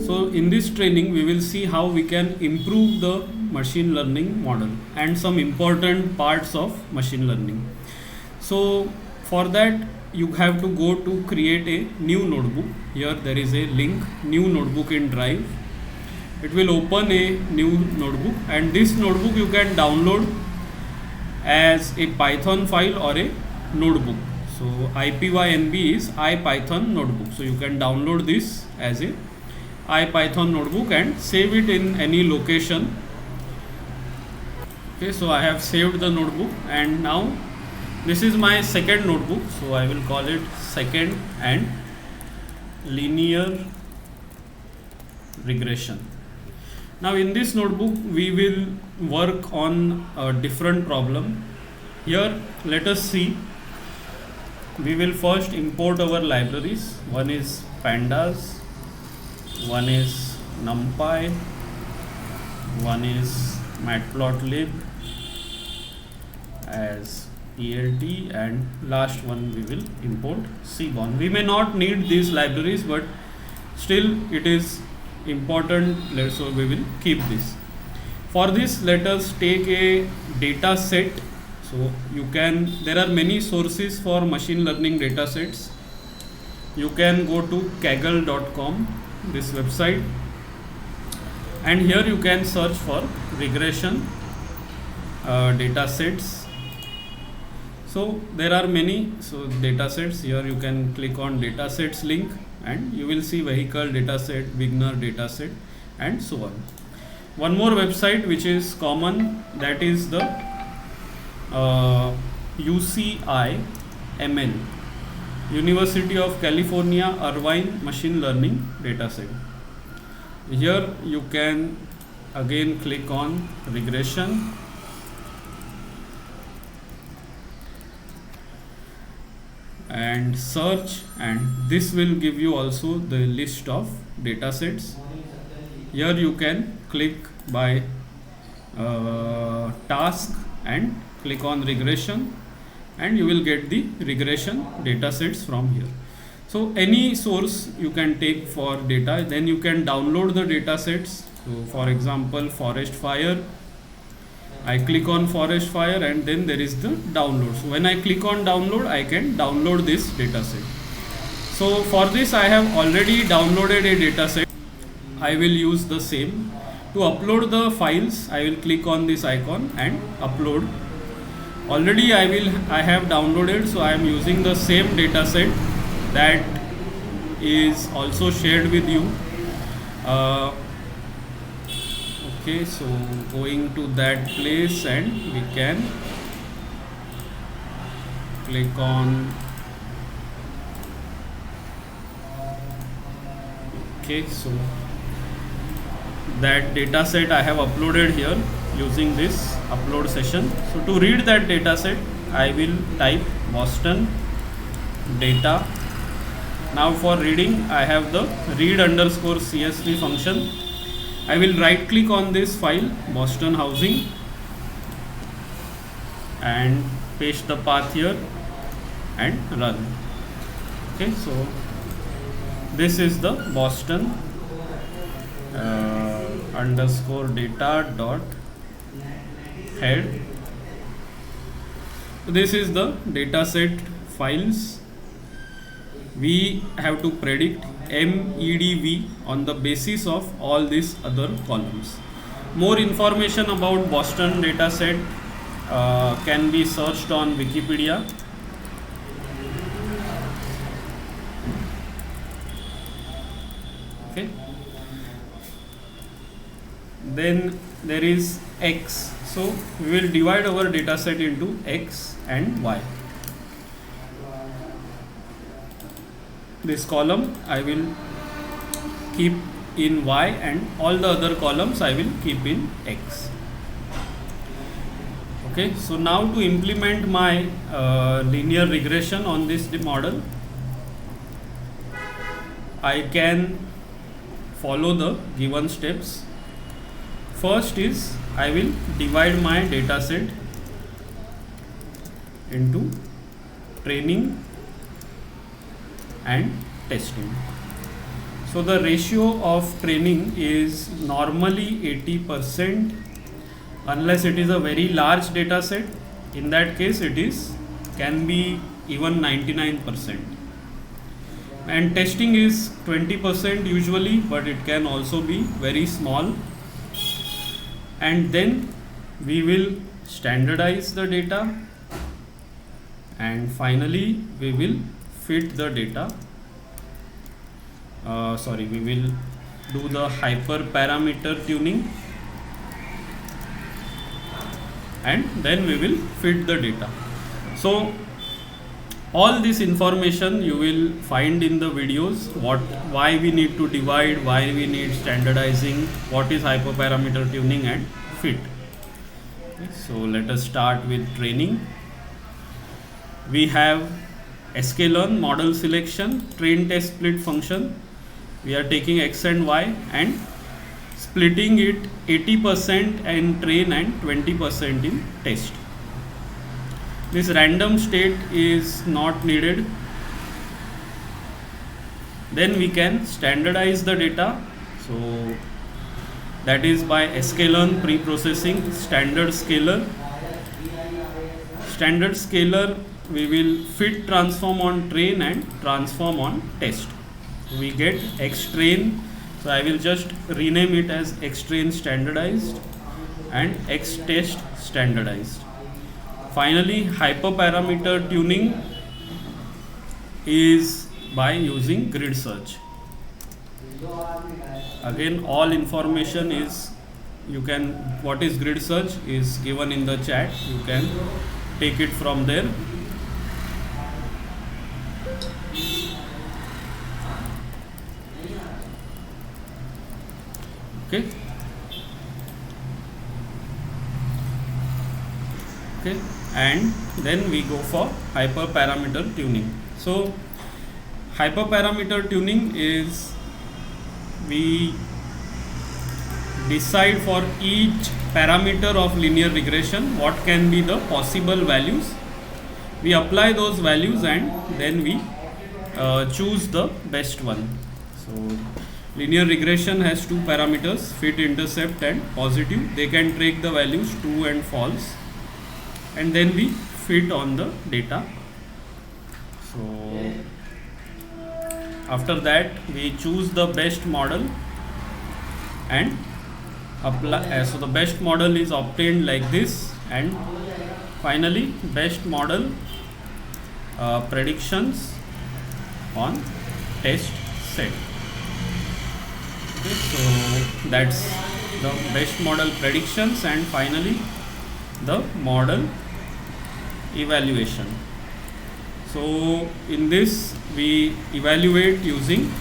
So in this training we will see how we can improve the machine learning model and some important parts of machine learning. So for that you have to go to create a new notebook. Here there is a link, new notebook in Drive. It will open a new notebook, and this notebook you can download as a Python file or a notebook. So IPYNB is IPython notebook. So you can download this as a IPython notebook and save it in any location. Okay, so I have saved the notebook, and now this is my second notebook. So I will call it second and linear regression. Now in this notebook we will work on a different problem. Here let us see. We will first import our libraries. One is pandas, one is numpy, one is matplotlib as ELT, and last one we will import seaborn. We may not need these libraries, but still it is important, so we will keep this. For this let us take a data set. So there are many sources for machine learning data sets. You can go to kaggle.com, this website, and here you can search for regression data sets. So there are many data sets. Here you can click on data sets link, and you will see vehicle dataset, beginner dataset, and so on. One more website which is common, that is the UCI ML, University of California Irvine Machine Learning Dataset. Here you can again click on regression, and search, and this will give you also the list of data sets. Here you can click by task and click on regression, and you will get the regression data sets from here. So any source you can take for data, then you can download the data sets. So for example, forest fire, I click on forest fire, and then there is the download. So when I click on download, I can download this data set. So for this I have already downloaded a data set. I will use the same. To upload the files, I will click on this icon and upload. Already I have downloaded, so I am using the same data set that is also shared with you. Okay, so going to that place, and we can click on. Okay, so that data set I have uploaded here using this upload session. So to read that data set, I will type Boston data. Now for reading, I have the read_csv function. I will right click on this file, Boston housing, and paste the path here and run. Okay, so this is the Boston underscore data dot head. This is the data set files. We have to predict MEDV on the basis of all these other columns. More information about Boston dataset can be searched on Wikipedia. Okay. Then there is X. So we will divide our dataset into X and Y. This column I will keep in Y, and all the other columns I will keep in X. Okay, so now to implement my linear regression on this model, I can follow the given steps. First is I will divide my data set into training and testing. So the ratio of training is normally 80% unless it is a very large data set. In that case it is can be even 99%, and testing is 20% usually, but it can also be very small. And then we will standardize the data, and finally we will fit the data. We will do the hyperparameter tuning, and then we will fit the data. So all this information you will find in the videos, why we need to divide, why we need standardizing, what is hyperparameter tuning and fit. Okay, so let us start with training. We have sklearn model selection, train test split function. We are taking x and y and splitting it 80% in train and 20% in test. This random state is not needed. Then we can standardize the data. So that is by sklearn pre-processing standard scaler. Standard scaler we will fit transform on train and transform on test. We get x train. So I will just rename it as x train standardized and x test standardized. Finally, hyperparameter tuning is by using grid search. Again, all information is what is grid search is given in the chat. You can take it from there. Okay. And then we go for hyperparameter tuning. So hyperparameter tuning is we decide for each parameter of linear regression what can be the possible values. We apply those values and then we choose the best one. So linear regression has two parameters, fit, intercept and positive. They can take the values true and false, and then we fit on the data. So after that we choose the best model and apply. So the best model is obtained like this, and finally best model predictions on test set. Okay, so that's the best model predictions, and finally the model evaluation. So in this we evaluate using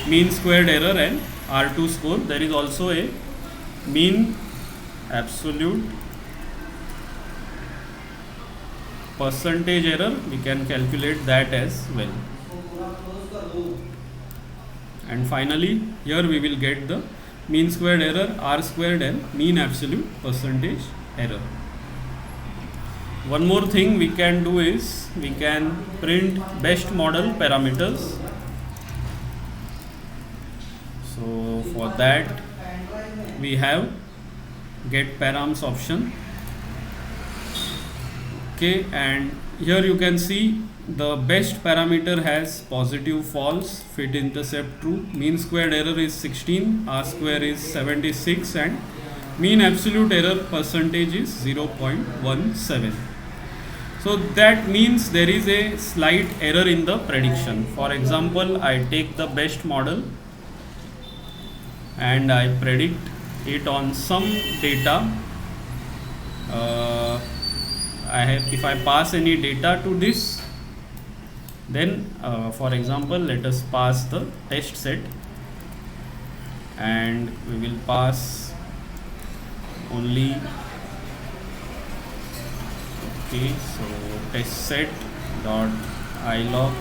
mean squared error and R2 score. There is also a mean absolute percentage error. We can calculate that as well. And finally here we will get the mean squared error, R squared and mean absolute percentage error. One more thing we can do is we can print best model parameters. So for that we have get params option. Okay, and here you can see the best parameter has positive, false, fit, intercept, true. Mean squared error is 16, R square is 76 and mean absolute error percentage is 0.17. So that means there is a slight error in the prediction. For example, I take the best model and I predict it on some data. If I pass any data to this, then for example let us pass the test set, and we will pass only. Okay, so test set dot ilog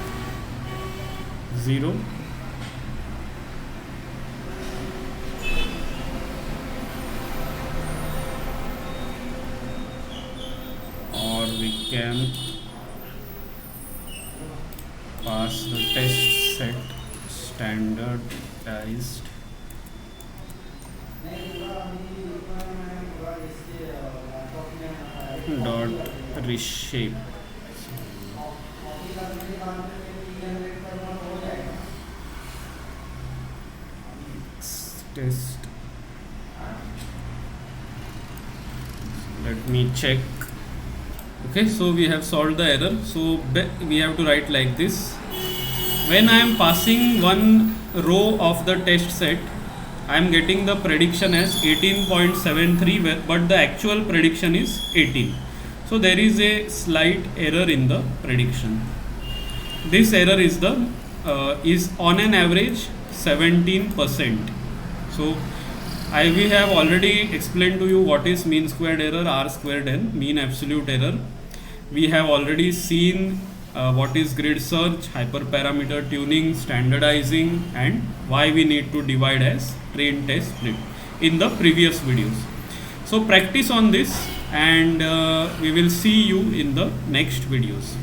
0, or we can pass the test set standardized dot reshape test. Let me check. Okay, so we have solved the error. So we have to write like this: when I am passing one row of the test set, I am getting the prediction as 18.73, but the actual prediction is 18. So there is a slight error in the prediction. This error is on an average 17%. So we have already explained to you what is mean squared error, R squared, and mean absolute error. We have already seen what is grid search, hyperparameter tuning, standardizing, and why we need to divide as train, test, split in the previous videos. So practice on this, and we will see you in the next videos.